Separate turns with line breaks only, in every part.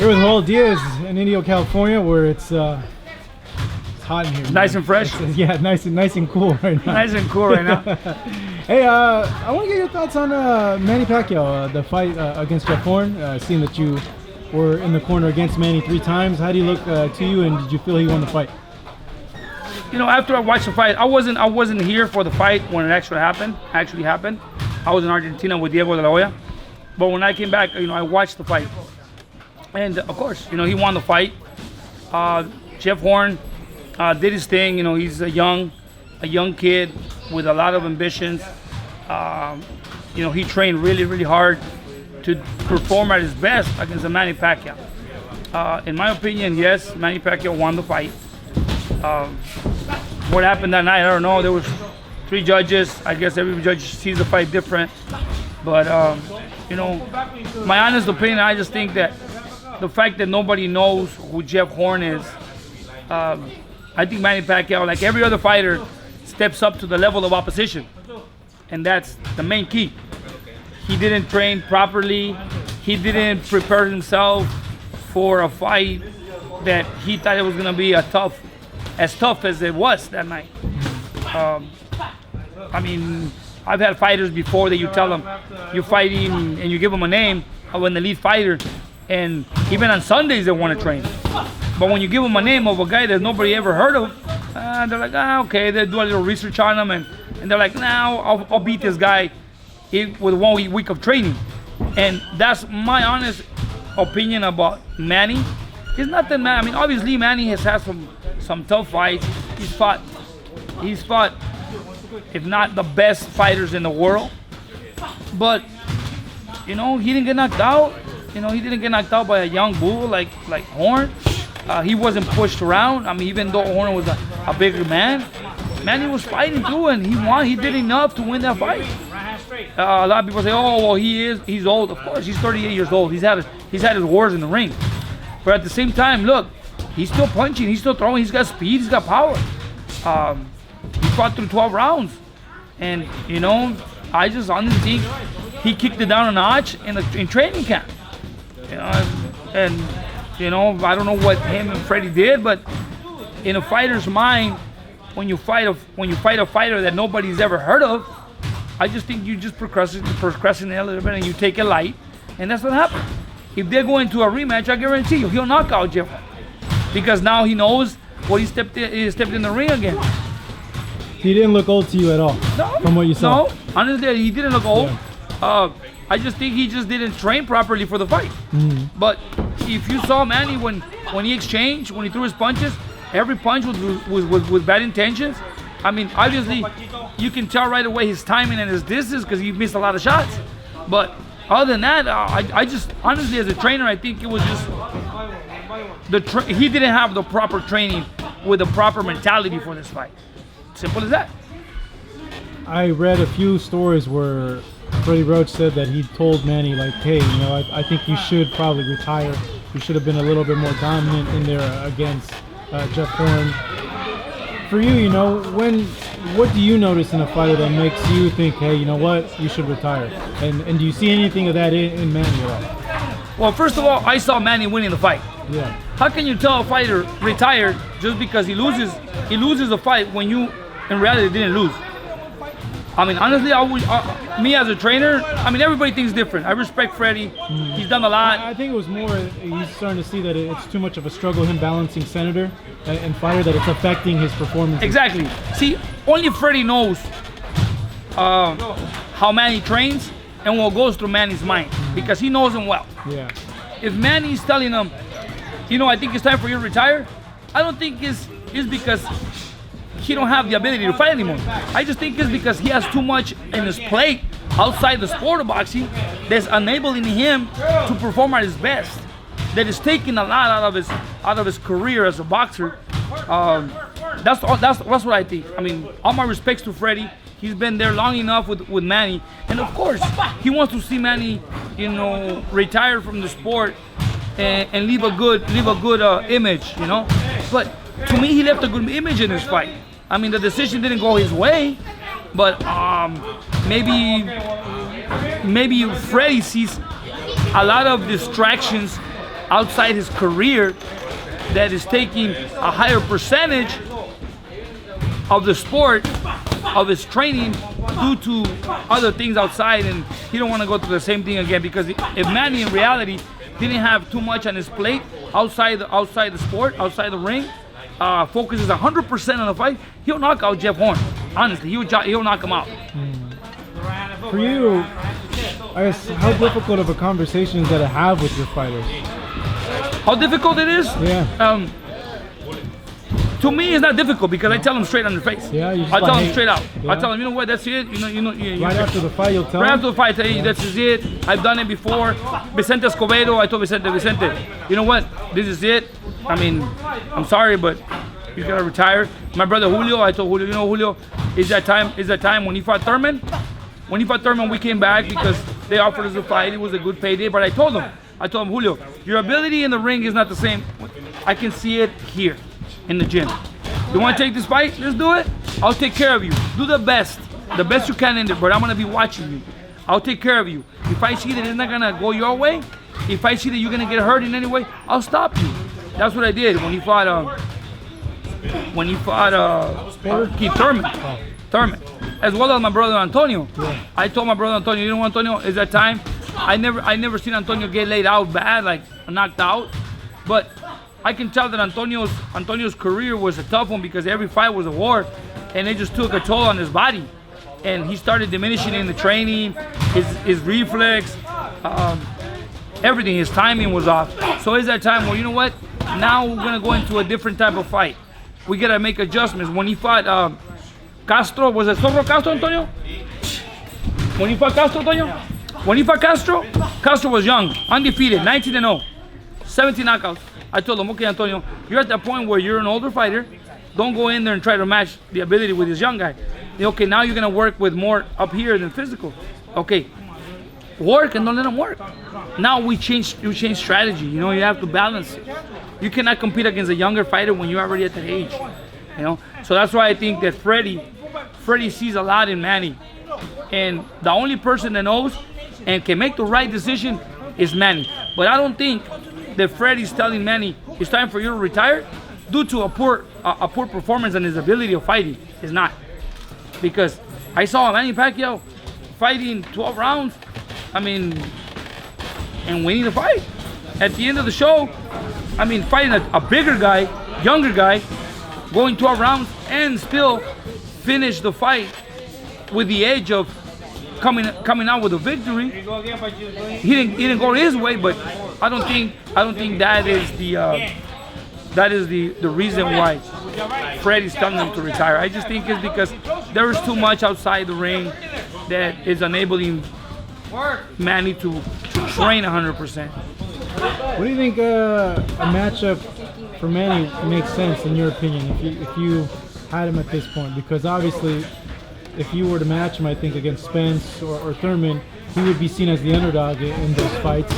Here with Diaz in Indio, California, where it's hot in here.
Nice and fresh.
Yeah, nice and cool right now.
Nice and cool right now.
Hey, I want to get your thoughts on Manny Pacquiao, the fight against Jeff Horn. Seeing that you were in the corner against Manny 3 times, how do you look to you, and did you feel he won the fight?
You know, after I watched the fight, I wasn't here for the fight when it actually happened. I was in Argentina with Diego de la Hoya. But when I came back, you know, I watched the fight. And of course, you know, he won the fight. Jeff Horn did his thing. You know, he's a young kid with a lot of ambitions. You know, he trained really, really hard to perform at his best against Manny Pacquiao. In my opinion, yes, Manny Pacquiao won the fight. What happened that night, I don't know. There was 3 judges. I guess every judge sees the fight different. But you know, my honest opinion, I just think that the fact that nobody knows who Jeff Horn is, I think Manny Pacquiao, like every other fighter, steps up to the level of opposition. And that's the main key. He didn't train properly. He didn't prepare himself for a fight that he thought it was going to be as tough as it was that night. I mean, I've had fighters before that you tell them you're fighting and you give them a name of an elite fighter, and even on Sundays they want to train. But when you give them a name of a guy that nobody ever heard of, they're like, okay, they do a little research on him, and they're like, I'll beat this guy with 1 week of training. And that's my honest opinion about Manny. It's not that I mean, obviously Manny has had some tough fights. He's fought, if not the best fighters in the world. But you know, he didn't get knocked out. You know, he didn't get knocked out by a young bull like Horn. He wasn't pushed around. I mean, even though Horn was a bigger man, Manny was fighting through, and he won. He did enough to win that fight. A lot of people say, "Oh, well, he's old." Of course, he's 38 years old. He's had his wars in the ring. But at the same time, look, he's still punching. He's still throwing. He's got speed. He's got power. He fought through 12 rounds, and you know, I just honestly think he kicked it down a notch in training camp. You know, and you know, I don't know what him and Freddie did, but in a fighter's mind, when you fight a fighter that nobody's ever heard of, I just think you just procrastinate a little bit and you take it light, and that's what happened. If they go into a rematch, I guarantee you he'll knock out Jeff, because now he knows what he stepped in the ring again.
He didn't look old to you at all, from what you saw.
No, honestly, he didn't look old.
Yeah.
I just think he just didn't train properly for the fight. But if you saw Manny when he exchanged, when he threw his punches, every punch was with bad intentions. I mean, obviously, you can tell right away his timing and his distance because he missed a lot of shots. But other than that, I just, honestly, as a trainer, I think it was just, he didn't have the proper training with the proper mentality for this fight. Simple as that.
I read a few stories where Freddie Roach said that he told Manny, like, hey, you know, I think you should probably retire. You should have been a little bit more dominant in there against Jeff Horn. For you, you know, what do you notice in a fighter that makes you think, hey, you know what, you should retire? And do you see anything of that in Manny at all?
Well, first of all, I saw Manny winning the fight.
Yeah.
How can you tell a fighter retired just because he loses a fight when you, in reality, didn't lose? I mean, honestly, me as a trainer, I mean, everybody thinks different. I respect Freddie. He's done a lot.
I think it was more, he's starting to see that it's too much of a struggle, him balancing Senator and fighter, that it's affecting his performance.
Exactly. See, only Freddie knows how Manny trains and what goes through Manny's mind, because he knows him well.
Yeah.
If Manny's telling him, you know, I think it's time for you to retire, I don't think it's because he don't have the ability to fight anymore. I just think it's because he has too much in his plate outside the sport of boxing that's enabling him to perform at his best. That is taking a lot out of his career as a boxer. That's what I think. I mean, all my respects to Freddie. He's been there long enough with Manny, and of course, he wants to see Manny, you know, retire from the sport and leave a good image, you know. But to me, he left a good image in his fight. I mean, the decision didn't go his way, but maybe Freddie sees a lot of distractions outside his career that is taking a higher percentage of the sport, of his training, due to other things outside, and he don't want to go through the same thing again. Because if Manny in reality didn't have too much on his plate outside the sport, outside the ring, focuses 100% on the fight, he'll knock out Jeff Horn. Honestly, he'll knock him out.
For you, I guess, how difficult of a conversation is that to have with your fighters?
How difficult it is?
Yeah.
To me, it's not difficult because I tell them straight on their face.
Yeah, you just
I tell
like,
them
hey,
straight out.
yeah.
I tell them, you know what, that's it.
Right after the fight, you'll tell
Right
them?
after the fight, I tell you, this is it. I've done it before. Vicente Escobedo, I told Vicente, you know what, this is it. I mean, I'm sorry, but you gotta retire. My brother Julio, I told Julio, you know, Julio, is that time when he fought Thurman? When he fought Thurman, we came back because they offered us a fight. It was a good payday, but I told him, Julio, your ability in the ring is not the same. I can see it here in the gym. You want to take this fight? Let's do it. I'll take care of you. Do the best you can in there, but I'm going to be watching you. I'll take care of you. If I see that it's not going to go your way, if I see that you're going to get hurt in any way, I'll stop you. That's what I did when he fought Keith Thurman, as well as my brother Antonio.
Yeah.
I told my brother Antonio, you know, Antonio, is that time? I never seen Antonio get laid out bad, like knocked out, but I can tell that Antonio's career was a tough one because every fight was a war, and it just took a toll on his body, and he started diminishing in the training, his reflex, everything, his timing was off. So it's that time where, you know what, now we're gonna go into a different type of fight. We gotta make adjustments. When he fought Castro, was it Zorro Castro, Antonio? When he fought Castro, Antonio? When he fought Castro was young, undefeated, 19-0, 17 knockouts. I told him, okay, Antonio, you're at that point where you're an older fighter. Don't go in there and try to match the ability with this young guy. Okay, now you're gonna work with more up here than physical. Okay, work and don't let him work. Now you change strategy. You know, you have to balance it. You cannot compete against a younger fighter when you're already at that age. You know, so that's why I think that Freddie sees a lot in Manny, and the only person that knows and can make the right decision is Manny. But I don't think that Freddie's telling Manny it's time for you to retire due to a poor performance and his ability of fighting. It's not, because I saw Manny Pacquiao fighting 12 rounds. I mean, and winning the fight. At the end of the show, I mean, fighting a bigger guy, younger guy, going 12 rounds and still finish the fight with the edge of coming out with a victory. He didn't go his way, but I don't think that is the reason why Freddie's telling him to retire. I just think it's because there is too much outside the ring that is enabling Manny to train 100%.
What do you think a matchup for Manny makes sense in your opinion if you had him at this point? Because obviously, if you were to match him, I think against Spence or Thurman, he would be seen as the underdog in those fights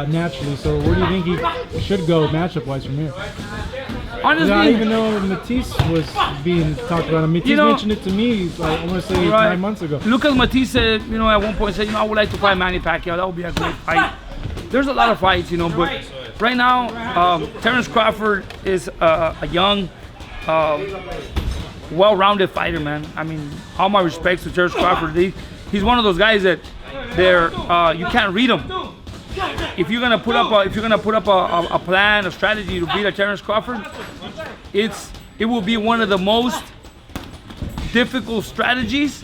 naturally. So where do you think he should go matchup-wise from here?
Honestly,
I even know Matisse was being talked about. Matisse mentioned it to me, like, I want to say 9 months ago.
Lucas Matisse said, at one point, I would like to fight Manny Pacquiao. That would be a great fight. There's a lot of fights, but right now, Terrence Crawford is a young, well-rounded fighter, man. I mean, all my respects to Terrence Crawford. He's one of those guys that you can't read him. If you're gonna put up a plan, a strategy to beat a Terrence Crawford, it will be one of the most difficult strategies,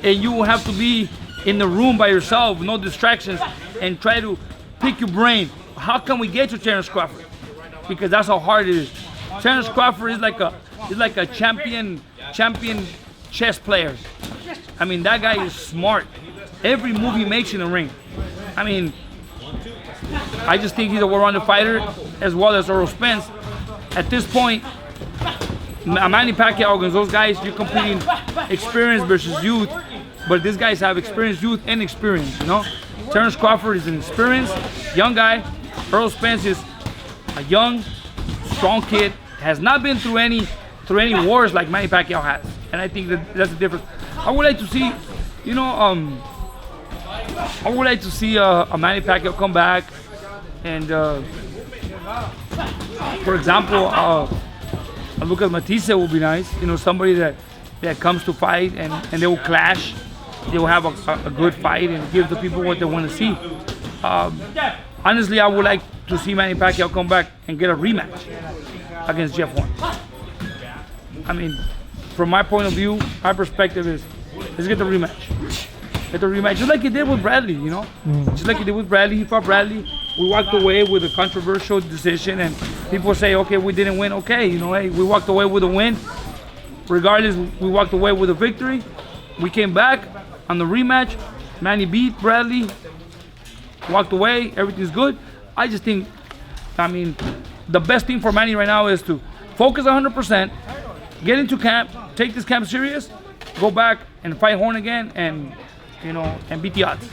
and you will have to be in the room by yourself, no distractions, and try to pick your brain. How can we get to Terrence Crawford? Because that's how hard it is. Terrence Crawford is like a champion chess player. I mean, that guy is smart. Every move he makes in the ring. I mean, I just think he's a well-rounded fighter, as well as Earl Spence. At this point, Manny Pacquiao against those guys, you're competing experience versus youth, but these guys have experience, youth, and experience. Terrence Crawford is an experienced young guy. Earl Spence is a young, strong kid. Has not been through any wars like Manny Pacquiao has, and I think that's the difference. I would like to see, a Manny Pacquiao come back and For example, Lucas Matisse will be nice. You know, somebody that comes to fight and they will clash. They will have a good fight and give the people what they want to see. Honestly, I would like to see Manny Pacquiao come back and get a rematch against Jeff Horn. I mean, from my point of view, my perspective is, let's get the rematch. Get the rematch, just like he did with Bradley, you know? Just like he did with Bradley. He fought Bradley. We walked away with a controversial decision, and people say, okay, we didn't win. Okay, you know, hey, we walked away with a win. Regardless, we walked away with a victory. We came back on the rematch. Manny beat Bradley. Walked away. Everything's good. I just think, I mean, the best thing for Manny right now is to focus 100%, get into camp, take this camp serious, go back and fight Horn again, and, you know, and beat the odds.